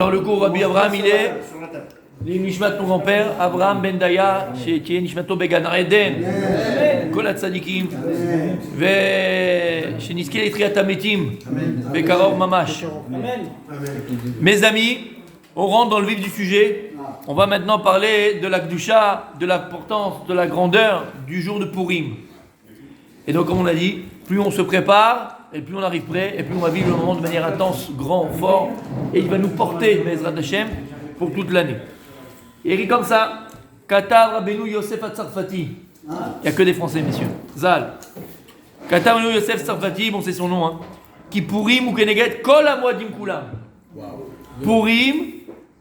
Dans le cours, Rabbi Abraham, il est Nishmat, mon grand-père, Abraham Ben Daya, qui est Nishmato Began Eden, Kol HaTzadikim, Shenizke Etriat HaMetim, Bekaror Mamash. Mes amis, on rentre dans le vif du sujet. On va maintenant parler de la Kedusha, de l'importance, de la grandeur du jour de Purim. Et donc, comme on l'a dit, plus on se prépare, et plus on arrive prêt, et plus on va vivre le moment de manière intense, grand, fort, et il va nous porter, Bezrat Hashem, pour toute l'année. Et comme ça, Katav Rabbeinu Yosef Hatzarfati. Il n'y a que des Français, messieurs. Zal. Katav Rabbeinu Yosef Hatzarfati, bon, c'est son nom, hein. Qui Purim ou Keneget Kol Hamoadim Kulam.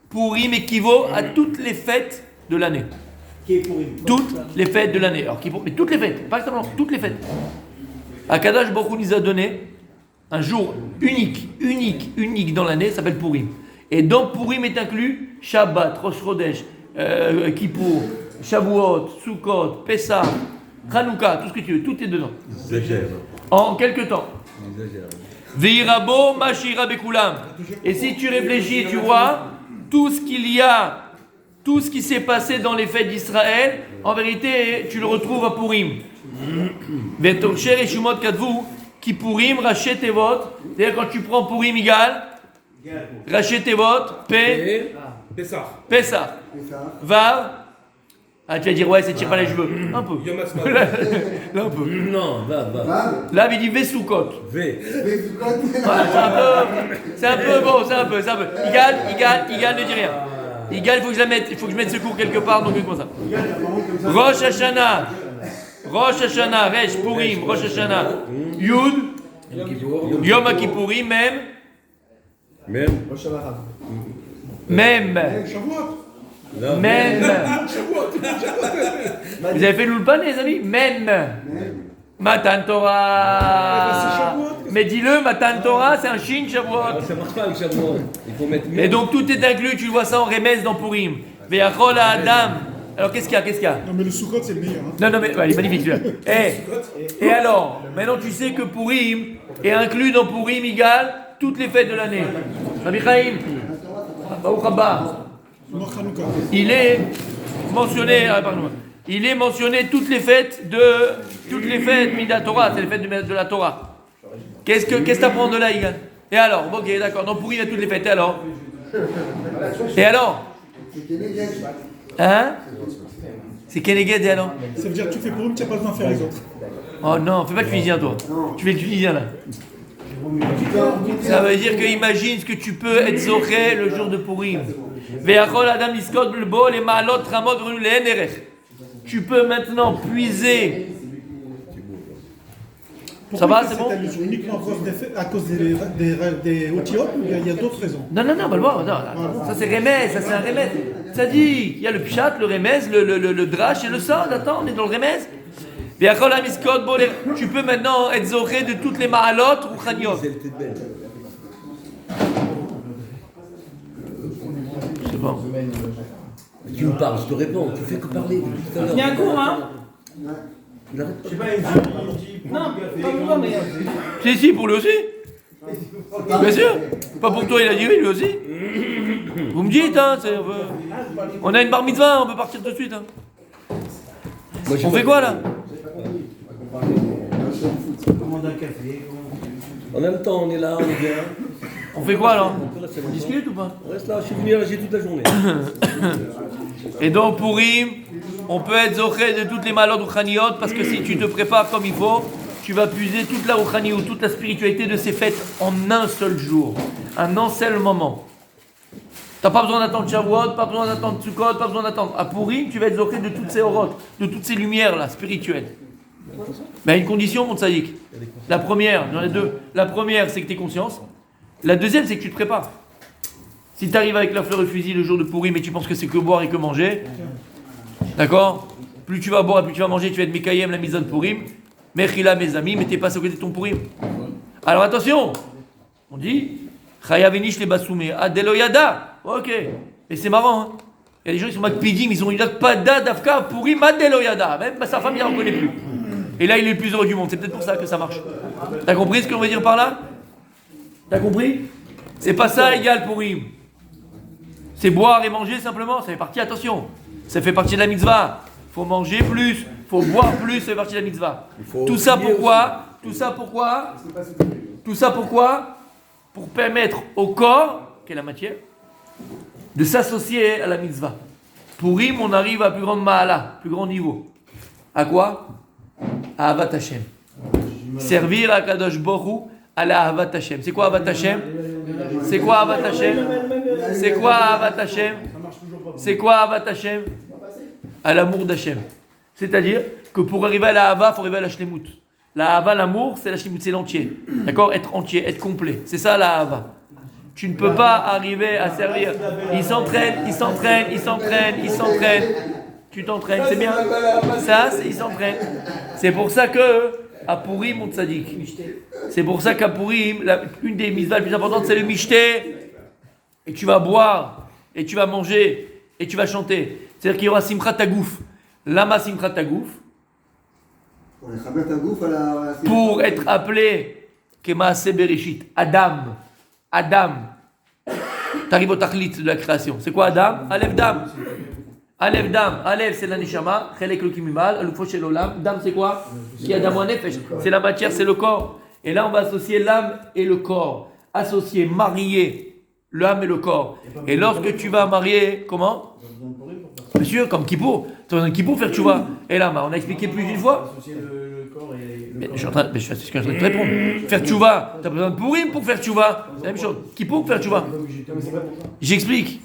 Purim équivaut à toutes les fêtes de l'année. Toutes les fêtes de l'année. Alors, mais toutes les fêtes, pas exactement, toutes les fêtes. Akadosh Baruch Hu nous a donné un jour unique dans l'année, ça s'appelle Purim. Et dans Purim est inclus Shabbat, Rosh Chodesh, Kippour, Shavuot, Sukkot, Pessah, Hanouka, tout ce que tu veux, tout est dedans. En quelques temps. Veirabo Mashira Bekulam. Et si tu réfléchis, tu vois tout ce qu'il y a, tout ce qui s'est passé dans les fêtes d'Israël, en vérité, tu le retrouves à Purim. Vetorcher et Shumot Kadvu, qui Purim, Rachet Tevot. C'est-à-dire quand tu prends Purim égal, Rachet Tevot, Pessah. Vav. Ah, tu vas dire, ouais, c'est tire pas les cheveux. Un peu. Là, un peu. Non, va. Là, il dit Vesukot. C'est un peu bon, c'est un peu. Igal, ne dis rien. Igal, il faut que je mette ce cours quelque part, donc comme ça. Rosh Hashanah, Resh, Purim, Rosh Hashanah, Yud, Yom HaKippurim, même. Vous avez fait l'ulpan, les amis? Même. Matan Torah. Mais dis-le, Matan Torah, c'est un Shin Shavuot. Ça marche pas avec Shavuot. Il faut mettre mieux. Et donc tout est inclus, tu vois ça en remèze dans Purim. Ve'achol Adam. Alors qu'est-ce qu'il y a? Non mais le Sukkot c'est le meilleur. Non mais ouais, il est magnifique celui-là. Et alors, maintenant tu sais que Purim est inclus dans Purim égal toutes les fêtes de l'année. Rabbi Chaim, Baruch haba. Il est mentionné toutes les fêtes Midat Torah, c'est les fêtes de la Torah. Qu'est-ce que tu apprends de là, Igal? Et alors, ok, d'accord, dans Purim il y a toutes les fêtes, et alors hein? C'est Keneged et alors? Ça veut dire que tu fais Purim, tu n'as pas besoin de faire les autres. Oh non, fais pas le tunisien toi. Tu fais le tunisien là. Ça veut dire que imagine ce que tu peux être zoché le jour de Purim. Tu peux maintenant puiser. Ça va, c'est bon? C'est uniquement à cause des otiotes ou il y a d'autres raisons? Non, on va le voir. Non. Ça c'est remez, ça c'est un remez. Ça dit, il y a le pshat, le remez, le drash et le sod. Attends, on est dans le remez. Tu peux maintenant être zoré de toutes les ma'alot ou chaniot. C'est bon. Tu me parles, je te réponds. Tu fais que parler depuis tout à l'heure. Il y a un cours, hein? Il arrête. Je sais pas, non, pas pour moi, mais. Si, pour lui aussi. Bien sûr. Pas pour toi, il a dit oui, lui aussi. Vous me dites, hein. On a une bar mitzvah, on peut partir tout de suite. Hein. On fait quoi là? En même temps, on est là, on est bien. On fait quoi alors? On discute ou pas? On reste là, je suis venu là, toute la journée. Et donc pour Purim, on peut être zoché de toutes les malades rouchaniot parce que si tu te prépares comme il faut, tu vas puiser toute la rouchaniot, toute la spiritualité de ces fêtes en un seul jour, un seul moment. T'as pas besoin d'attendre Shavuot, pas besoin d'attendre Sukkot, pas besoin d'attendre. À Purim, tu vas être zoché de toutes ces orotes, de toutes ces lumières là, spirituelles. Mais à une condition, mon tzaddik. La première, j'en ai deux. La première, c'est que tu aies conscience. La deuxième, c'est que tu te prépares. Si tu arrives avec la fleur de fusil le jour de Purim et tu penses que c'est que boire et que manger, d'accord? Plus tu vas boire et plus tu vas manger, tu vas être Mekayem, la mise de Purim. Mechila, mes amis, mais t'es pas à côté de ton Purim. Alors attention, on dit Chayavenish le Bassoumé, Adeloyada. Ok, et c'est marrant, hein? Il y a des gens qui sont Makpidim, ils ont une Akpada, Dafka, Purim, Adeloyada. Même sa femme, il ne reconnaît plus. Et là, il est le plus heureux du monde. C'est peut-être pour ça que ça marche. T'as compris ce qu'on veut dire par là? T'as compris? C'est pas ça égal Purim. C'est boire et manger simplement, ça fait partie, attention, ça fait partie de la mitzvah. Il faut manger plus, il faut boire plus, ça fait partie de la mitzvah. Tout ça pourquoi? Tout ça pourquoi? Pour permettre au corps, qui est la matière, de s'associer à la mitzvah. Pour Purim, on arrive à plus grande ma'ala, plus grand niveau. À quoi? À Avat Hashem. Servir à Kadosh Borou à la Avat Hashem. C'est quoi Avat Hashem? C'est quoi Avat Hashem? C'est quoi Avat Hashem? C'est quoi Avat Hashem? À l'amour d'Hashem. C'est-à-dire que pour arriver à la Hava, il faut arriver à la Shlemut. La Hava, l'amour, c'est la Shlemut, c'est l'entier. D'accord? Être entier, être complet. C'est ça la Hava. Tu ne peux pas arriver à servir. Il s'entraîne. Tu t'entraînes, c'est bien. Ça, il s'entraîne. C'est pour ça que à Purim, on tzaddik. C'est pour ça qu'à Purim, une des mitzvahs les plus importantes, c'est le mishté. Et tu vas boire, et tu vas manger, et tu vas chanter. C'est-à-dire qu'il y aura Simchat Tagouf. Lama Simchat Tagouf. Pour être appelé Kemaase Bereshit. Adam. T'arrives au tachlit de la création. C'est quoi Adam? Alev Dam. Alev c'est la neshama. Chelek le kimimal. Alufo shel olam. Dam c'est quoi? Qui Adam ou nefesh. C'est la matière, c'est le corps. Et là on va associer l'âme et le corps. Associer, marier l'âme et le corps. Et lorsque tu vas marier, comment? Monsieur, comme Kippour. Tu as besoin de Kippour pour faire tchouva. Et là, on a expliqué plus d'une fois. Mais c'est ce que je suis en train de te répondre. Faire tchouva, tu as besoin de Purim pour faire tchouva. C'est la même chose. Kippour pour faire tchouva. J'explique.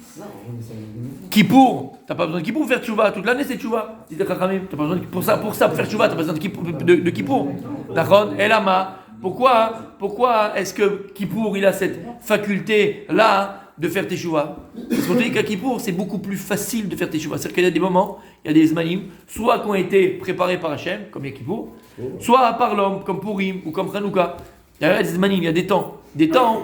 Kippour, tu n'as pas besoin de Kippour pour faire tchouva. Toute l'année, c'est tchouva. Tu n'as pas besoin pour ça, pour faire tchouva, tu as besoin de Kippour. D'accord? Et là, pourquoi est-ce que Kippour, il a cette faculté-là de faire teshuva? Parce qu'on te dit qu'à Kippour, c'est beaucoup plus facile de faire teshuva. C'est-à-dire qu'il y a des moments, il y a des zmanim, soit qui ont été préparés par Hachem, comme Kippour, soit par l'homme, comme Purim ou comme Hanouka. Il y a des zmanim, il y a des temps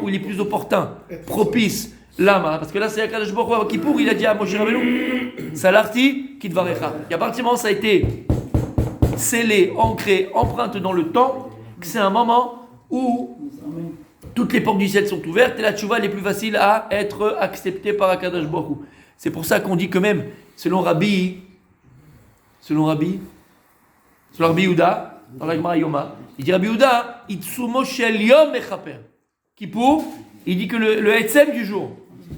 où il est plus opportun, propice, lama. Parce que là, c'est Akadosh Baruch Hu, Kippour, il a dit à Moshe Rabbeinu, Salarti, Kitvarecha. Et à partir du moment où ça a été scellé, ancré, empreinte dans le temps, que c'est un moment où toutes les portes du ciel sont ouvertes et la tchouva elle est plus facile à être acceptée par Akadosh Baruch Hu. C'est pour ça qu'on dit que même, selon Rabbi Yehuda, dans la Gemara Yoma, il dit Rabbi Yehuda, Itsumo shel yom mechaper. Kippour, il dit que le Etzem du jour,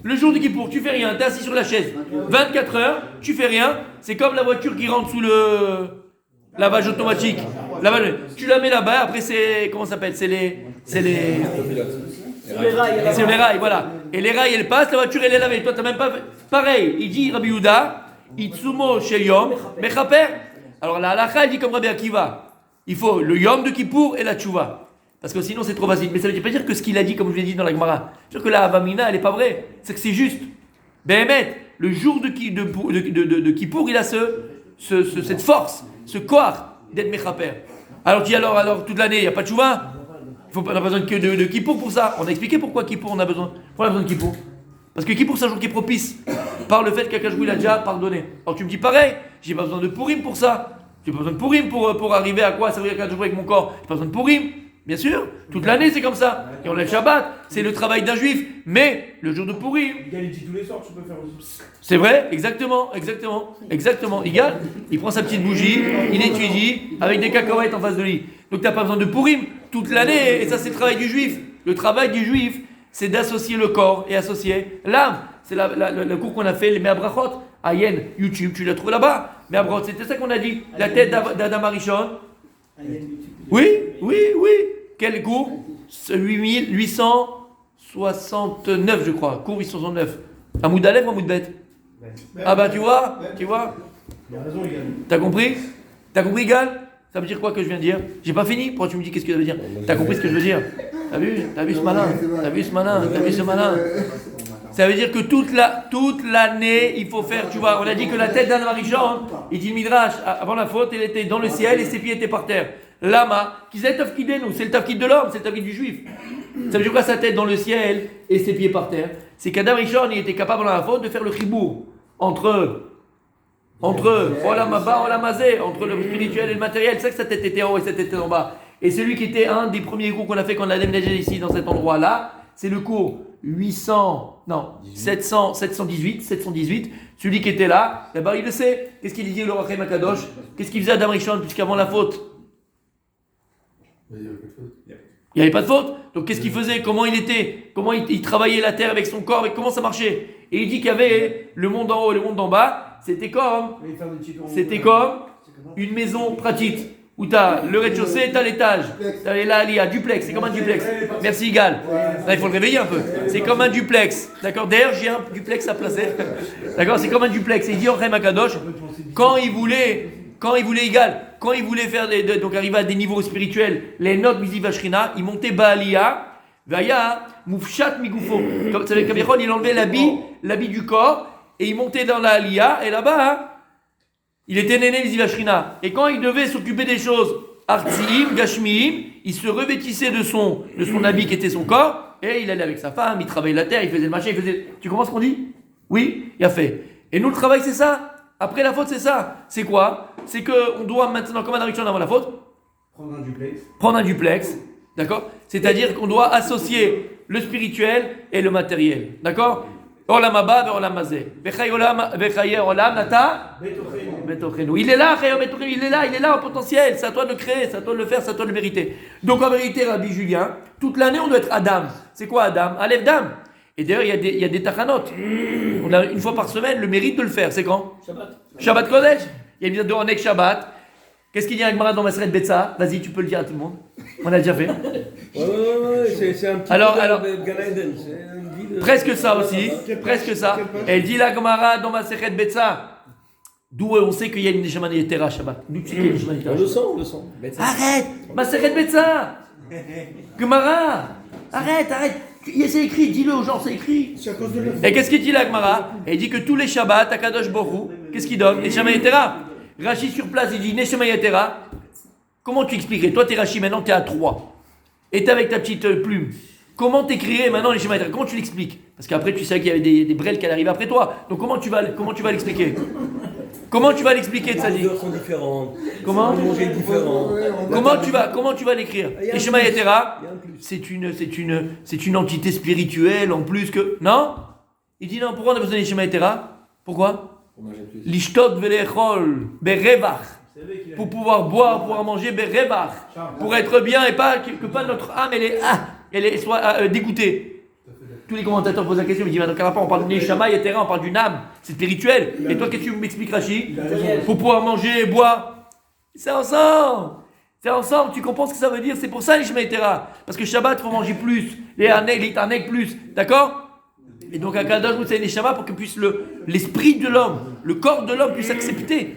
le jour de Kippour, tu fais rien, tu es assis sur la chaise, 24 heures, tu fais rien, c'est comme la voiture qui rentre sous le lavage automatique. Tu la mets là-bas, après c'est, comment ça s'appelle? C'est les rails, voilà. Et les rails, elles passent, la voiture, elle est lavée. Toi, t'as même pas fait. Pareil, il dit Rabbi Yehuda, Itsumo sheyom mechaper. Alors la halakha, elle dit comme Rabbi Akiva, il faut le yom de Kippour et la tchouva. Parce que sinon, c'est trop facile. Mais ça ne veut pas dire que ce qu'il a dit, comme je l'ai dit dans la Gemara, c'est-à-dire que la Havamina, elle n'est pas vraie. C'est que c'est juste. Behemet, le jour de Kippour, il a cette force, ce koach d'être mechaper. Alors toute l'année, il n'y a pas de tchouva. On n'a besoin que de Kippour pour ça. On a expliqué pourquoi Kippour on a besoin. Pourquoi on a besoin de Kippour? Parce que Kippour c'est un jour qui est propice par le fait qu'Akajou il a déjà pardonné. Alors tu me dis pareil, j'ai pas besoin de Purim pour ça. J'ai pas besoin de Purim pour arriver à quoi? Ça veut dire qu'Akajou avec mon corps. J'ai pas besoin de Purim. Bien sûr, toute l'année c'est comme ça. Et on a le Shabbat, c'est le travail d'un juif. Mais le jour de Purim. Il dit tous les soirs, tu peux faire aussi. C'est vrai, exactement. Il prend sa petite bougie, il étudie avec des cacahuètes en face de lui. Donc tu n'as pas besoin de Purim toute l'année, et ça c'est le travail du juif. Le travail du juif, c'est d'associer le corps et associer l'âme. C'est le cours qu'on a fait, les Me'abrachot, à Yen, YouTube, tu l'as trouvé là-bas. Me'abrachot, c'était ça qu'on a dit, la tête d'Adam Arishon. Oui. Quel cours? 8869, je crois. Cours 869. Amoud Aleph ou Amoud Bet? Ah bah tu vois. Il a raison, Igal. T'as compris, Gal? Ça veut dire quoi que je viens de dire? J'ai pas fini. Pourquoi tu me dis qu'est-ce que ça veut dire? T'as compris ce que je veux dire? T'as vu ce malin? Ça veut dire que toute l'année, il faut faire, tu vois, on a dit que la tête d'Adam Arishon, il dit le Midrash, avant la faute, elle était dans le ciel et ses pieds étaient par terre. Lama, qui c'est le tafkid de nous, c'est le tafkid de l'homme, c'est le tafkid du juif. Ça veut dire quoi sa tête dans le ciel et ses pieds par terre? C'est qu'Adam Arishon, il était capable dans la faute de faire le chibour entre Olam Haba, Olam Hazé, entre le spirituel et le matériel. C'est ça que sa tête était en haut et sa tête était en bas. Et celui qui était un des premiers cours qu'on a fait quand on a déménagé ici, dans cet endroit-là, c'est le cours 718, celui qui était là, d'abord il le sait. Qu'est-ce qu'il dit le Rachem Akadosh? Qu'est-ce qu'il faisait Adam Rishon puisqu'avant la faute? Il n'y avait pas de faute. Donc qu'est-ce qu'il faisait? Comment il était? Comment il travaillait la terre avec son corps? Et comment ça marchait? Et il dit qu'il y avait le monde en haut et le monde en bas. C'était comme une maison pratique. Où tu as le rez-de-chaussée, tu as l'étage. Tu as là, il y a duplex, c'est comme un duplex. Merci, Igal. Là, il faut le réveiller un peu. C'est comme un duplex. D'accord? D'ailleurs, j'ai un duplex à placer. D'accord? C'est comme un duplex. Et il dit en Rem Akadosh, quand il voulait Igal, quand il voulait faire donc arriver à des niveaux spirituels, les notes Mizivashrina, il montait Baalia, Vaya, Moufchat Migoufo. Comme ça, il enlevait l'habit du corps, et il montait dans la Aliyah, et là-bas, il était néné Mizivashrina. Et quand il devait s'occuper des choses Artsiim, Gashmiim, il se revêtissait de son habit qui était son corps, et il allait avec sa femme, il travaillait la terre, il faisait le machin, Tu comprends ce qu'on dit? Oui, il a fait. Et nous, le travail, c'est ça. Après la faute, c'est ça. C'est quoi? C'est qu'on doit maintenant, comme un Rishon avant la faute, prendre un duplex. D'accord? C'est-à-dire qu'on doit associer le spirituel et le matériel. D'accord? Olam haba ve'olam hazeh. Vechaye olam nata betochenu. Il est là, il est là en potentiel. C'est à toi de le créer, c'est à toi de le faire, c'est à toi de le mériter. Donc en vérité, Rabbi Julien, toute l'année on doit être Adam. C'est quoi Adam? Aleph Dam. Et d'ailleurs, il y a des tachanot. On a une fois par semaine le mérite de le faire. C'est quand? Shabbat Kodesh. Il y a une mise de Onek Shabbat. Qu'est-ce qu'il y a avec Mara dans Maseret Betsa? Vas-y, tu peux le dire à tout le monde. On a déjà fait. Ouais, c'est un petit alors, Gan Eden. Presque ça aussi. Presque ça. Elle dit la Gemara dans Maseret Betsa. D'où on sait qu'il y a une Neshama Yetera Shabbat. D'où tu sais qu'il y a une Neshama Yetera Shabbat. On le sent. Arrête! Maseret Betsa! Gemara! Arrête! C'est écrit, dis-le aux gens, c'est écrit. C'est à cause de l'œuf. Et qu'est-ce qu'il dit la Gemara? Il dit que tous les Shabbats, à Kadosh Borou, qu'est-ce qu'il donne? Neshama Yetera. Rashi sur place, il dit Neshama Yetera. Comment tu expliquerais? Toi, t'es Rashi, maintenant t'es à 3. Et t'es avec ta petite plume. Comment t'écrirais maintenant Neshama Yetera? Comment tu l'expliques? Parce qu'après, tu sais qu'il y avait des brels qui allaient arriver après toi. Donc comment tu vas l'expliquer? Comment tu vas l'expliquer, Tzadik? Les odeurs sont différentes. Comment? Le manger est différent. Comment tu vas l'écrire? Neshama Yetera, c'est une entité spirituelle en plus que... Non? Il dit non, pourquoi on a besoin de Neshama Yetera? Pourquoi? L'ishtot velechol berevach, pour pouvoir boire, pour pouvoir manger berevach, pour être bien et pas que pas notre âme elle soit dégoûtée. Tous les commentateurs posent la question, ils disent dans quel rapport on parle de Neshama Yetera, on parle d'une âme, c'est spirituel. Et toi qu'est-ce que tu m'expliques Rashi? Pour pouvoir manger et boire, c'est ensemble. C'est ensemble, tu comprends ce que ça veut dire? C'est pour ça Neshama Yetera, parce que Shabbat il faut manger plus, les Taneg plus, d'accord? Et donc à Kadosh vous savez les Neshama pour que puisse l'esprit de l'homme, le corps de l'homme puisse accepter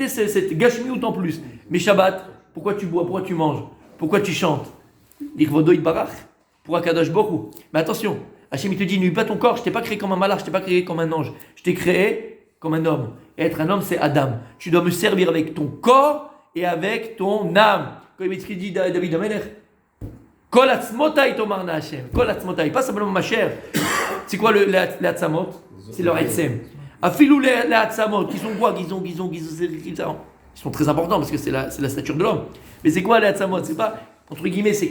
cette gashmiout en plus. Mais Shabbat, pourquoi tu bois, pourquoi tu manges, pourquoi tu chantes? L'Ikvodo Itbarach, pour Akadosh Borou. Mais attention, Hachem il te dit, n'oublie pas ton corps, je t'ai pas créé comme un malach, je t'ai pas créé comme un ange, je t'ai créé comme un homme. Et être un homme c'est Adam. Tu dois me servir avec ton corps et avec ton âme. Comme il dit David Amelech. Kol atzmotai tomarna Hashem. Kol atzmotai, pas simplement ma chair. C'est quoi les atzamot? C'est leur etzem. Afilou les atzamot, qui sont quoi? Ils sont très importants parce que c'est la stature de l'homme. Mais c'est quoi les atzamot? C'est pas, entre guillemets, c'est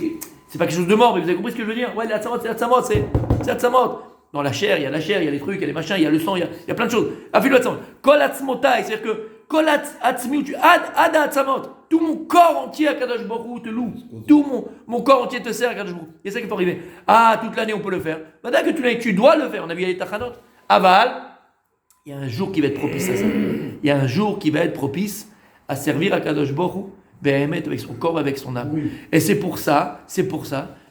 pas quelque chose de mort, mais vous avez compris ce que je veux dire? Ouais, les atzamot, c'est atzamot, c'est atzamot. Dans la chair, il y a les trucs, il y a les machins, il y a le sang, il y a plein de choses. Afilou atzamot. Kol atzmotai, c'est-à-dire que Kol atzmiu, tu ad atzamot. Tout mon corps entier à Kadosh Borou te loue. Tout mon corps entier te sert à Kadosh Borou. C'est ça qui peut arriver. Ah, toute l'année on peut le faire. Maintenant que toute l'année tu dois le faire. On a vu les tachanot. Aval, il y a un jour qui va être propice à ça. Il y a un jour qui va être propice à servir à Kadosh Borou, avec son corps, avec son âme. Oui. Et c'est pour ça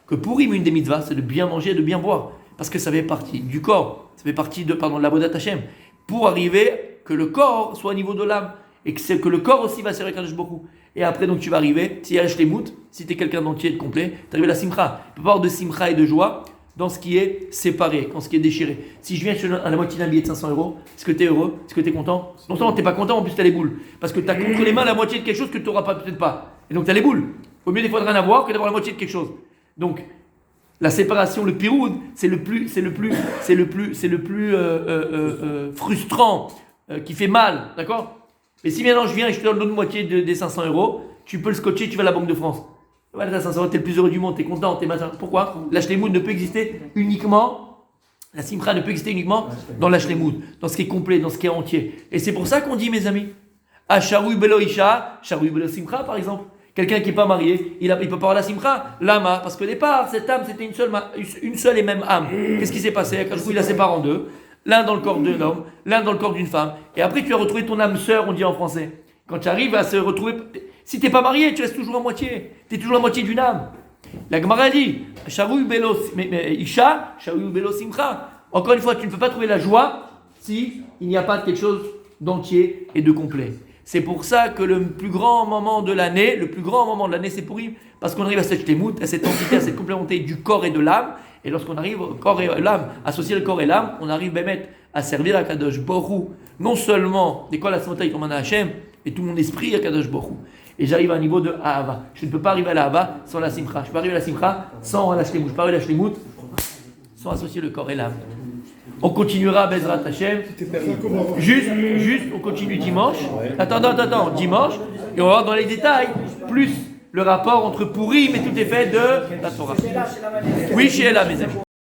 que pour une des mitzvahs, c'est de bien manger et de bien boire. Parce que ça fait partie du corps. Ça fait partie de l'avodat Hashem. Pour arriver que le corps soit au niveau de l'âme. Et que le corps aussi va servir Kadosh Borou. Et après, donc, tu vas arriver, si il y a Shlemout, si tu es quelqu'un d'entier et de complet, tu arrives à la simcha. Tu peux pas avoir de simcha et de joie dans ce qui est séparé, dans ce qui est déchiré. Si je viens, je te donne à la moitié d'un billet de 500 €, est-ce que tu es heureux? Est-ce que tu es content? Non seulement tu n'es pas content, en plus tu as les boules. Parce que tu as contre les mains la moitié de quelque chose que tu n'auras peut-être pas. Et donc tu as les boules. Au mieux des fois de rien avoir que d'avoir la moitié de quelque chose. Donc, la séparation, le piroud, c'est le plus frustrant, qui fait mal, d'accord? Mais si maintenant je viens et je te donne l'autre moitié des 500 €, tu peux le scotcher, tu vas à la Banque de France. Voilà, t'as 500 €, t'es le plus heureux du monde, t'es content, t'es machin. Pourquoi? La shlemout ne peut exister uniquement La simcha ne peut exister uniquement dans la shlemut, dans ce qui est complet, dans ce qui est entier. Et c'est pour ça qu'on dit, mes amis, à Sharoui Belo Isha, Sharoui Belo Simcha par exemple, quelqu'un qui n'est pas marié, il peut pas avoir la simcha, l'ama, parce qu'au départ, cette âme c'était une seule et même âme. Qu'est-ce qui s'est passé? Quand il la sépare en deux, l'un dans le corps d'un homme, l'un dans le corps d'une femme, et après tu as retrouvé ton âme sœur, on dit en français. Quand tu arrives à se retrouver, si tu n'es pas marié, tu restes toujours à moitié, tu es toujours la moitié d'une âme. La Gemara dit, Sharoui Belo Isha, Sharoui Belo Simcha. Encore une fois, tu ne peux pas trouver la joie si il n'y a pas quelque chose d'entier et de complet. C'est pour ça que le plus grand moment de l'année, c'est Pourim, parce qu'on arrive à cette shlemut, à cette entité, à cette complémentarité du corps et de l'âme. Et lorsqu'on arrive au corps et l'âme, associer le corps et l'âme, on arrive même à servir à Kadosh Baruch Hu, non seulement d'école à Samota comme à Hachem, mais tout mon esprit à Kadosh Baruch Hu. Et j'arrive à un niveau de Ahava. Je ne peux pas arriver à la Ahava sans la Simcha. Je peux arriver à la Simcha sans la shlemut. Je peux arriver à la shlemut sans associer le corps et l'âme. On continuera Bezrat Hashem. Juste, on continue dimanche. Attends, dimanche. Et on va voir dans les détails plus le rapport entre Pourim et tout est fait de la Torah. Oui, chez Ella, mes amis.